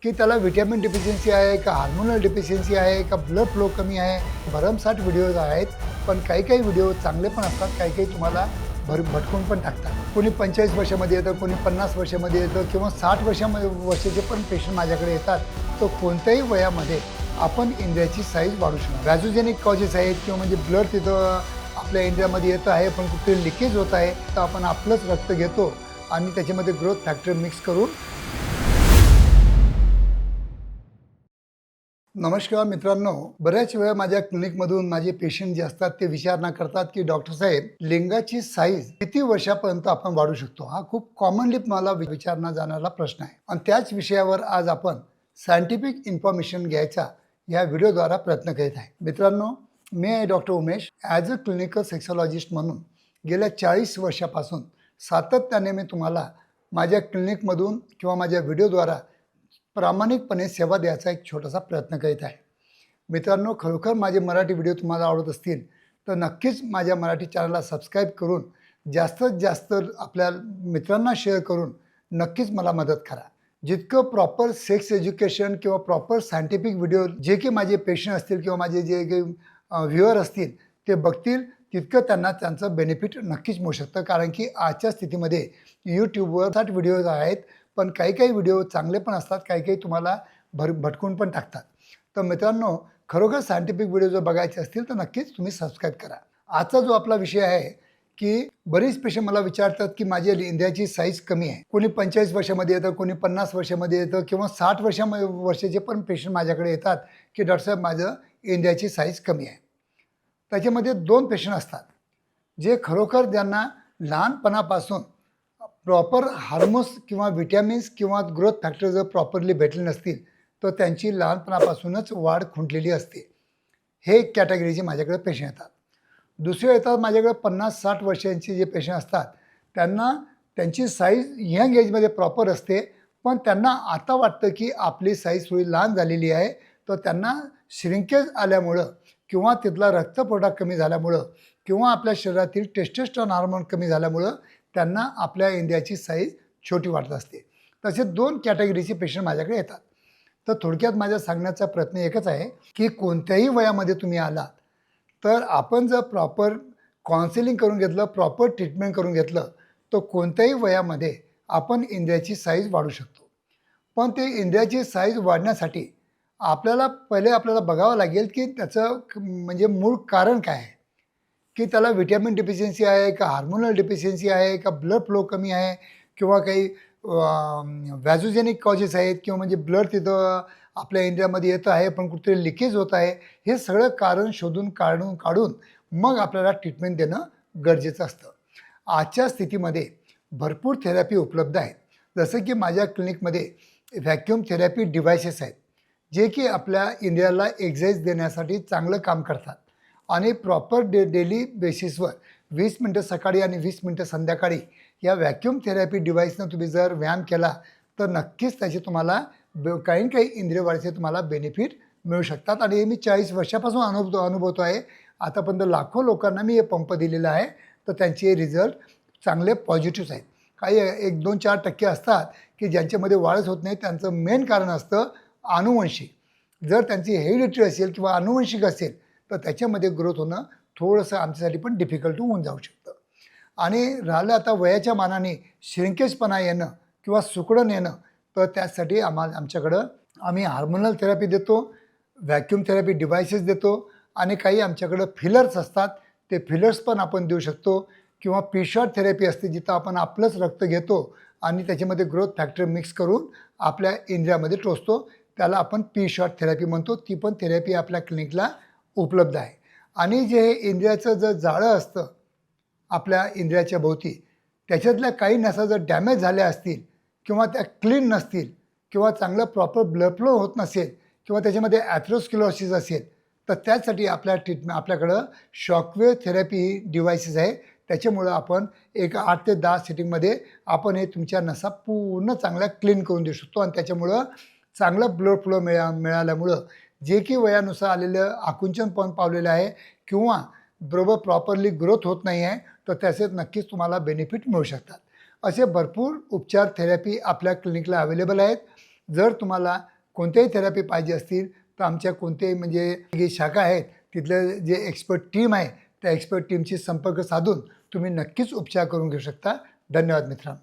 की त्याला vitamin deficiency आहे का हार्मोनल डिफिशियन्सी आहे का ब्लड फ्लो कमी आहे. भरमसाठ व्हिडिओज आहेत, पण काही काही व्हिडिओ चांगले पण असतात, काही काही तुम्हाला भटकून पण टाकतात. कोणी 45 वर्षामध्ये येतं, कोणी 50 वर्षामध्ये येतं किंवा 60 वर्षाचे पण पेशंट माझ्याकडे येतात. तर कोणत्याही वयामध्ये आपण इंद्रियाची साईज वाढू शकतो. व्हॅझोजेनिक कॉजेस आहेत किंवा म्हणजे ब्लड तिथं आपल्या इंडियामध्ये येतं आहे पण कुठे लिकेज होत आहे, तर आपण आपलंच रक्त घेतो आणि त्याच्यामध्ये ग्रोथ फॅक्टर मिक्स करून. नमस्कार मित्रांनो, बऱ्याच वेळा माझ्या क्लिनिकमधून माझे पेशंट जे असतात ते विचारणा करतात की डॉक्टर साहेब, लिंगाची साईज किती वर्षापर्यंत आपण वाढू शकतो. हा खूप कॉमनली मला विचारला जाणारा प्रश्न आहे आणि त्याच विषयावर आज आपण सायंटिफिक इन्फॉर्मेशन घ्यायचा या व्हिडिओद्वारा प्रयत्न करीत आहे. मित्रांनो, मी आहे doctor Umesh. As a clinical sexologist म्हणून गेल्या 40 वर्षापासून सातत्याने मी तुम्हाला माझ्या क्लिनिकमधून किंवा माझ्या व्हिडिओद्वारा प्रामाणिकपणे सेवा द्यायचा एक छोटासा प्रयत्न करीत आहे. मित्रांनो, खरोखर माझे मराठी व्हिडिओ तुम्हाला आवडत असतील तर नक्कीच माझ्या मराठी चॅनलला सबस्क्राईब करून जास्तीत जास्त आपल्या मित्रांना शेअर करून नक्कीच मला मदत करा. जितकं प्रॉपर सेक्स एज्युकेशन किंवा प्रॉपर सायंटिफिक व्हिडिओ जे की माझे पेशंट असतील किंवा माझे जे काही व्ह्युअर असतील ते बघतील, तितकं त्यांना त्यांचं बेनिफिट नक्कीच मिळू शकतं. कारण की आजच्या स्थितीमध्ये यूट्यूबवर 60 व्हिडिओज आहेत, पण काही काही व्हिडिओ चांगले पण असतात, काही काही तुम्हाला भटकून पण टाकतात. तर मित्रांनो, खरोखर सायंटिफिक व्हिडिओ जर बघायचे असतील तर नक्कीच तुम्ही सबस्क्राईब करा. आजचा जो आपला विषय आहे की बरीच पेशंट मला विचारतात की माझी इंद्रियाची साईज कमी आहे. कोणी 45 वर्षामध्ये येतं, कोणी 50 वर्षामध्ये येतं किंवा 60 वर्षाचे पण पेशंट माझ्याकडे येतात की डॉक्टर साहेब, माझं इंद्रियाची साईज कमी आहे. त्याच्यामध्ये 2 पेशंट असतात जे खरोखर ज्यांना लहानपणापासून प्रॉपर हार्मोन्स किंवा विटॅमिन्स किंवा ग्रोथ फॅक्टर जर प्रॉपरली भेटले नसतील तर त्यांची लहानपणापासूनच वाढ खुंटलेली असते. हे एक कॅटेगरीचे माझ्याकडे पेशंट येतात. दुसरे येतात माझ्याकडे 50-60 वर्षांचे जे पेशंट असतात, त्यांना त्यांची साईज यंग एजमध्ये प्रॉपर असते, पण त्यांना आता वाटतं की आपली साईज थोडी लहान झालेली आहे. तर त्यांना श्रिंकेज आल्यामुळं किंवा तिथला रक्तपुरवठा कमी झाल्यामुळं किंवा आपल्या शरीरातील टेस्टोस्टेरोन हार्मोन कमी झाल्यामुळं त्यांना आपल्या इंद्रियाची साईज छोटी वाटत असते. तसे 2 कॅटेगरीचे पेशंट माझ्याकडे येतात. तर थोडक्यात माझ्या सांगण्याचा प्रयत्न एकच आहे की कोणत्याही वयामध्ये तुम्ही आलात तर आपण जर प्रॉपर काउन्सिलिंग करून घेतलं, प्रॉपर ट्रीटमेंट करून घेतलं, तर कोणत्याही वयामध्ये आपण इंद्रियाची साईज वाढू शकतो. पण ते इंद्रियाची साईज वाढण्यासाठी आपल्याला बघावं लागेल की त्याचं म्हणजे मूळ कारण काय आहे. की त्याला व्हिटॅमिन डिफिशियन्सी आहे का हार्मोनल डिफिशियन्सी आहे का ब्लड फ्लो कमी आहे किंवा काही व्हॅझोजेनिक कॉजेस आहेत किंवा म्हणजे ब्लड तिथं आपल्या इंडियामध्ये येतं आहे पण कुठेतरी लिकेज होत आहे. हे सगळं कारण शोधून काढून मग आपल्याला ट्रीटमेंट देणं गरजेचं असतं. आजच्या स्थितीमध्ये भरपूर थेरपी उपलब्ध आहेत. जसं की माझ्या क्लिनिकमध्ये व्हॅक्यूम थेरपी डिव्हायसेस आहेत, जे की आपल्या इंडियाला एक्झरसाइज देण्यासाठी चांगलं काम करतात आणि प्रॉपर डेली बेसिसवर 20 मिनटं सकाळी आणि 20 मिनटं संध्याकाळी या व्हॅक्यूम थेरपी डिव्हाइसनं तुम्ही जर व्यायाम केला तर नक्कीच त्याचे तुम्हाला काही काही इंद्रियवाढीचे तुम्हाला बेनिफिट मिळू शकतात. आणि हे मी 40 वर्षापासून अनुभवतो आहे. आतापर्यंत लाखो लोकांना मी हे पंप दिलेला आहे, तर त्यांचे रिझल्ट चांगले पॉझिटिव्ह आहेत. काही 1-2-4% असतात की ज्यांच्यामध्ये वाढच होत नाही. त्यांचं मेन कारण असतं अनुवंशिक. जर त्यांची हेरिडिटरी असेल किंवा अनुवंशिक असेल तर त्याच्यामध्ये ग्रोथ होणं थोडंसं आमच्यासाठी पण डिफिकल्ट होऊन जाऊ शकतं. आणि राहिलं आता वयाच्या मानाने श्रिंकेजपणा येणं किंवा सुकडण येणं, तर त्यासाठी आमच्याकडं आम्ही हार्मोनल थेरपी देतो, व्हॅक्यूम थेरपी डिव्हायसेस देतो आणि काही आमच्याकडं फिलर्स असतात, ते फिलर्स पण आपण देऊ शकतो किंवा पी-शॉट थेरपी असते, जिथं आपण आपलंच रक्त घेतो आणि त्याच्यामध्ये ग्रोथ फॅक्टर मिक्स करून आपल्या इंद्रियामध्ये टोचतो. त्याला आपण पी-शॉट थेरपी म्हणतो. ती पण थेरपी आपल्या क्लिनिकला उपलब्ध आहे. आणि जे इंद्रियाचं जर जाळं असतं आपल्या इंद्रियाच्या भोवती, त्याच्यातल्या काही नसा जर डॅमेज झाल्या असतील किंवा त्या क्लीन नसतील किंवा चांगलं प्रॉपर ब्लड फ्लो होत नसेल किंवा त्याच्यामध्ये ॲथेरोस्क्लेरोसिस असेल, तर त्यासाठी आपल्याकडं शॉकवेव्ह थेरपी ही डिव्हाइसेस आहे. त्याच्यामुळं आपण एक 8 ते 10 सिटिंगमध्ये आपण हे तुमच्या नसा पूर्ण चांगल्या क्लीन करून देऊ शकतो आणि त्याच्यामुळं चांगलं ब्लड फ्लो मिळाल्यामुळं जे की वयानुसार आलेलं आकुंचन पण पावलेलं आहे किंवा बरोबर प्रॉपरली ग्रोथ होत नाही आहे, तर त्याचे नक्कीच तुम्हाला बेनिफिट मिळू शकतात. असे भरपूर उपचार थेरपी आपल्या क्लिनिकला अवेलेबल आहेत. जर तुम्हाला कोणत्याही थेरपी पाहिजे असतील तर आमच्या कोणत्याही म्हणजे जी शाखा आहेत तिथलं जे एक्सपर्ट टीम आहे त्या एक्सपर्ट टीमशी संपर्क साधून तुम्ही नक्कीच उपचार करून घेऊ शकता. धन्यवाद मित्रांनो.